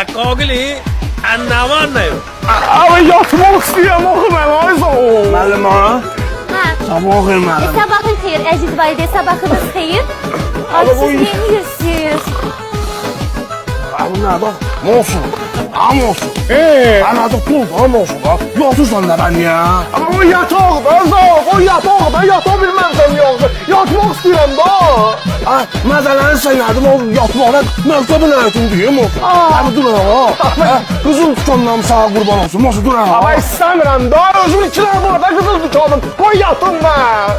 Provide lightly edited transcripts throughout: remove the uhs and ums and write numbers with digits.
Qogili, ne var ne yok? Ama yatmak istiyorum oxum Eliza. Müəllim ha? Ha. Sabah xeyir müəllim. Sabahın xeyir əziz valideyn, sabahınız xeyir. Abi siz neyinirsiniz? Bu nədir? Olsun. Am olsun. Anladık pul falan olsun ha. Yatırsan da ben ya. Ama o yatak da zor. O yatak ben yata bilmezsem yoksa. Yatmak istiyorum da. Ha, məsələni sən nədir olsun? Yatmaqda məktəbin həyatını deyim olsun. Abi dur ha. Kızıl tutanlam sağ qurban olsun. Nasıl dur ha? Ama istemiyorum da. Özüm içine burada kızıl tutalım. Koy yatın ben.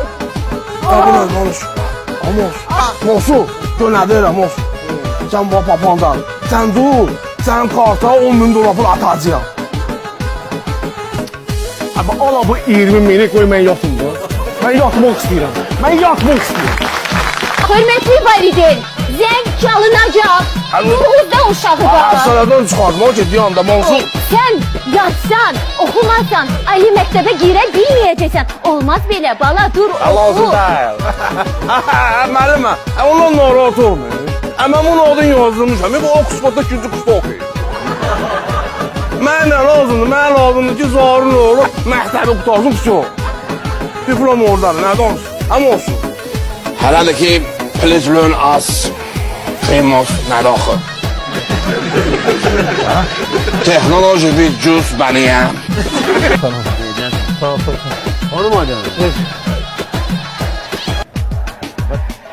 Abi nə olsun? Am olsun. Olsun. Gönədirəm olsun. Sən bu papandan. Sən dur. Sən karta 10.000 dolar pul atacağım. Ama ala bu 20.000'i koy ben yatım da. Ben yatmak istiyorum. Ben yatmak istiyorum. Hörmətli valideyn, zəng çalınacaq. Ruhuzda uşağı var. Sıradan çıxardım. O ki, yanda olsun. Sən yatsan, oxumazsan, ali məktəbə girə bilməyəcəksən. Olmaz belə, bala dur, Lazım oxu. değil. Müəllimə, ondan narahat olmayın. Mən bunu adın yazdırmışam. Bu Oxfordda 2-ci kursda oxuyur. Mənə lazımdır. Mənə lazımdır ki, zarın olur. Məktəbi qutarsın, все. Diplom oradadır. Nədə olsun? Amma olsun. Hələ də ki, please learn us famous nədə axı? Texnoloji bir cüz bəniyəm. Onu mu acaba?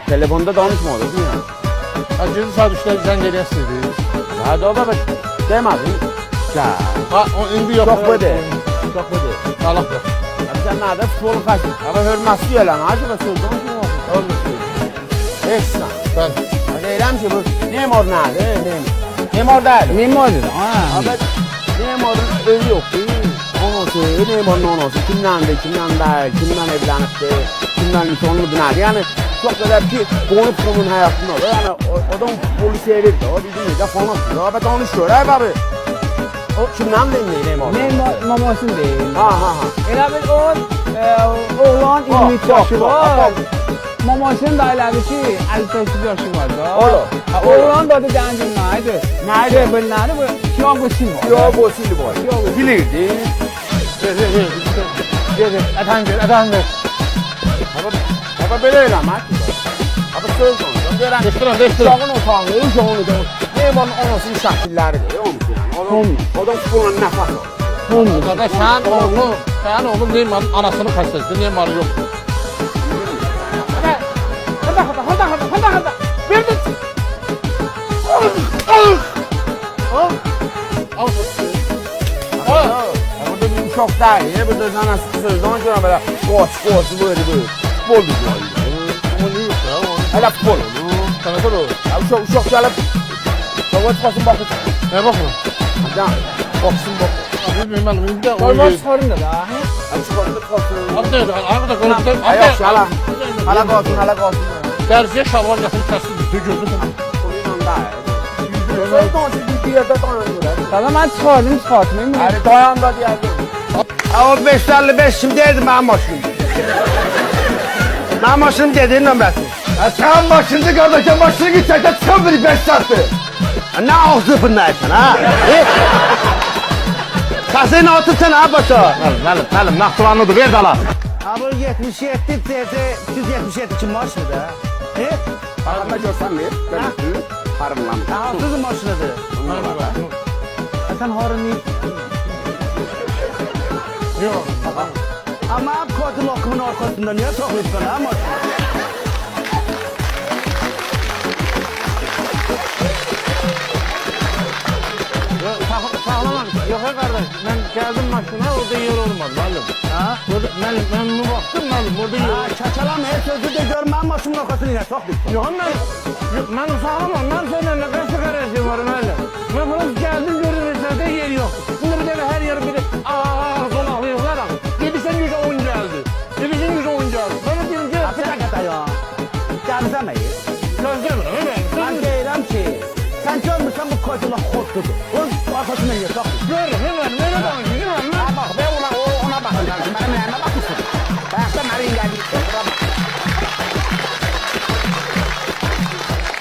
Telefonda danışmadı değil mi? Ha, gizli saat 3'te sen geliyorsun. Hadi o baba demedin. Ya. Ha, o indi yok. Çok böyle. Çok böyle. Allah yok. Abi sen nerede futbolu kaç? Ama hürmetli yiyelim. Acaba sözden kim olsun? Olmasın. Eksan. Ben. Hadi eylem ki bu. Neymar nerede? Neymar değil. Neymar dedi. Abi Neymar'ın evi yok değil mi? Onası, Neymar'ın onası. Kimden de, kimden değil, kimden evlenipti, kimden nişanlıdır nerede? Yani çok kadar ki konunun hayatında da yani adam futbolu sevirdi. O bildiğin de fanatır. Abi tanışıyor abi. O kimden değil Neymar? Neymar mamasın değil. Ha. Elə bil o oğlan 23 yaşı var. Mamasının da elədi ki 58 yaşı var da. Oğlum. Oğlan da gəncin nəydi? Nəydi? Bunları bu Thiago Silva. Thiago Silva. Bilirdi. Efendim. Abi böyle eləmək. Abi söz onu. Değiştirin. Uşağın otağını, uşağını da. Neymar'ın anasının şəkilləridir. Olmuş yani. Adam futbolla nəfəs olur. Kardeş sen oğlum Neymar'ın anasını kaçırdın. Neymar yok. Hadi. Verdin. Burada bir uşaq değil. Burada anası sözdən görə belə qoç böyle. Futbol düzüyor. O ne yok ya? Hələ futbol. Sana da o. Uşaq gəlib. Uşaq çıxasın baxır. Ne bakma? Can, baksın bak. Bilmiyorum ben. Bir de Forma o. çıxarım da da. Hadi çıkartı kalsın. Hatta arkada konuştum. Ayak hala. Hala kalsın. Dersiye şalvar yatırıp tersin. Gördün mü? Koluyla da. Sen de onun bir yerde dayanıyor. Tamam mən çıxartmayım. Hadi dayan da diyerdim. O 555 kim deyirdi mənim maşınım? Mənim maşınım dediğin nömrəsi. Sen başındı kardeşim başını gidecek de çıkan biri 5 sattı. Nə ağzı pınlayırsan ha? Kasayını otursan ha başa. Məlim, naxtılanıdır, ver dala. Ha bu 77 dedi, 277 kim maşını da? Paranda görsen mi? Harımlan. Ha sizin maşınıdır. Sen harın iyi. Yok. Ama kodu lokumun arkasında niye takıyorsun ha maşını? Sağlamam. Yok ya kardeş. Ben geldim maşına orada yer olmadı malum. Ha? Ben bunu baktım malum orada yer Ha olmadı. çaçalam her sözü de görmem maşının arkasını niye takıyorsun? Yok ben sağlamam. Ben seninle ne kadar sigaracım var malum. Ben bunu geldim gördüm içeride yer yok. Bunlar bir de her yer bir de son alıyorlar ama. Yedisen 110 geldi. Yedisen 110 geldi. Ben de dedim ki Bir dakika ya. Gelmemeyiz. sözlerim Ben deyirəm ki, sen görmürsən bu kocaman xoddudur. Onun arkasına niye takıyorsun? görürüm hemen öyle konuşuyorum hemen. Ha bak ben ona bakacağım. Benim yanıma bakıyorsun. Bayakta beni engelliyorsun.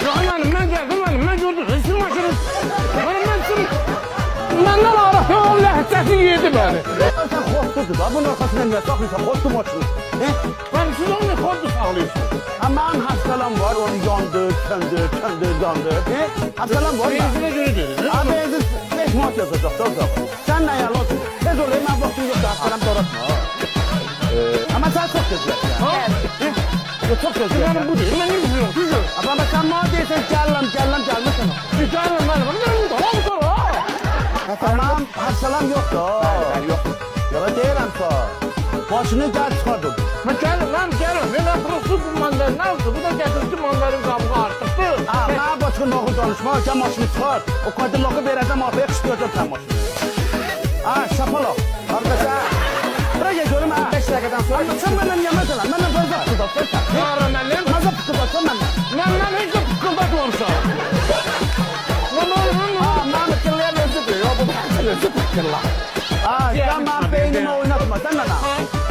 Yok hemen ben geldim ben gördüm. Resim makinesi. Ben Məndən arası o ləhcəsi yedi məni. Sen korktudur da, bunun arkasından niye saklıyorsun? Korktu maçını. Mən siz onu kodlu sağlıyorsunuz. Ama benim hastalam var, onu yandır, söndür, yandır. Hastalam var da. Benzine göre deriz. Abi benzin 5 manat yazacak, çok da. Sen ne yalan olsun? Tez olayım, ben vaktim yoksa hastalam doğratma. Ama sen çok gözlersin. Çok gözlersin. Benim bu değil. Ben ne biliyorum? Güzel. Ama sen bana değilsen gelmem sana. Güzelim benim. Ben bu da. Bu da. Tamam, hastalam yok da. Yok. Yola değilim sana. Başını gel çıkardım. Ben gelin. Ben prosuz mandalin aldı. Bu da getirdi mandalin kabı artıktı. Ben başka noğu danışma, gel maşını çıkar. O kadar noğu vereceğim, afaya kışlayacağım sen maşını. Şapalak. Arkadaşlar. Buraya geliyorum ha. 5 dakikadan sonra. Sen benden yemez lan. Benden fazla fıkıldatsan sen. Yarın benim. Fazla fıkıldatsan benden. Ben hiç de fıkıldatmamışam. Ben fıkıllayan özü diyor. Bu ben özü fıkılla. Sen ben beynimi oynatma. Sen ne lan?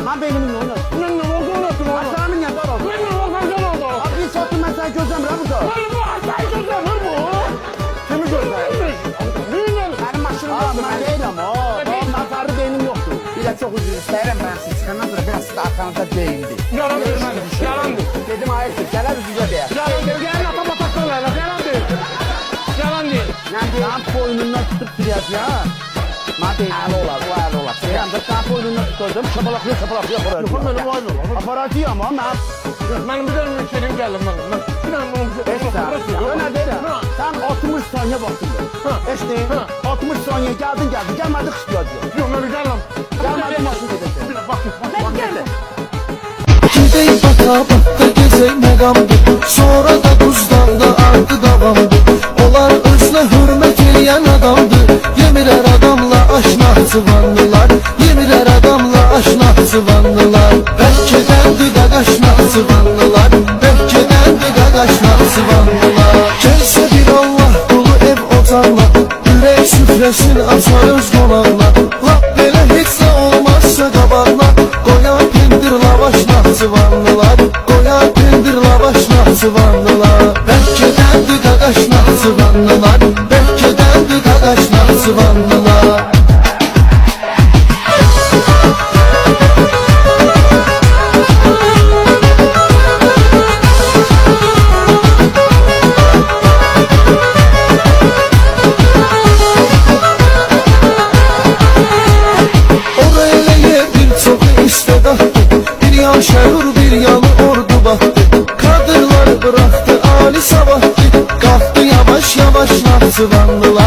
Ben beynimi oynatma. Ben ne oldu unuttum onu. Aslanın yanında olsun. Ben ne oldu sen oldu. Bir sattım ben sana gözlemle burada. Ben bu hastayı gözlemir bu. Kimi gözlemle? Bilmiyorum. Benim maşınım yoktu. Ben değilim o. Benim atarlı beynim yoktu. Bir de çok üzül isterim ben siz çıkandan sonra biraz da arkanızda değindi. Yalandır. Yalandır. Dedim hayırdır. Gel yüzüze değer. Yalandır. Gel atama takılır. Yalandır. Yalan değil. Sen boynundan tutup biraz ya. Madem el olar, o el olar. Sen de sen boynundan tutacağım. Şapalaklıyor. Yok benim oyun olur. Aparatı ama ben. Ben bir de müşterim geldim ben. Öyle değil. Sen 60 saniye baktın. İşte 60 saniye geldin. Gelmedi kışlıyor diyor. Yok ben gelmem. Gelmedi maçın dedesi. Ben geldim. Gideyim baka baka gezeyim megamdı. Sonra da buzdan da ardı davamdı. Onlar özle hürmet eyen adamdı. Yemirer adamla aşna sıvanlılar. Yemirer adamla aşna sıvanlılar. Belki dendi de kaşna sıvanlılar. Belki dendi de kaşna sıvanlılar. Gelse bir Allah dolu ev ozanla. Yürek süfresini açar öz konağına. Lap belə heç nə olmazsa qabağına. Qoya pendir lavaşla sıvanlılar. Qoya pendir lavaşla sıvanlılar. Belki dendi de kaşna sıvanlılar. Belki dendi de kaşna sıvanlılar. Şehir bir yanı ordu baktı. Kadırlar bıraktı Ali sabahtı. Kalktı yavaş yavaş Nahçıvanlılar.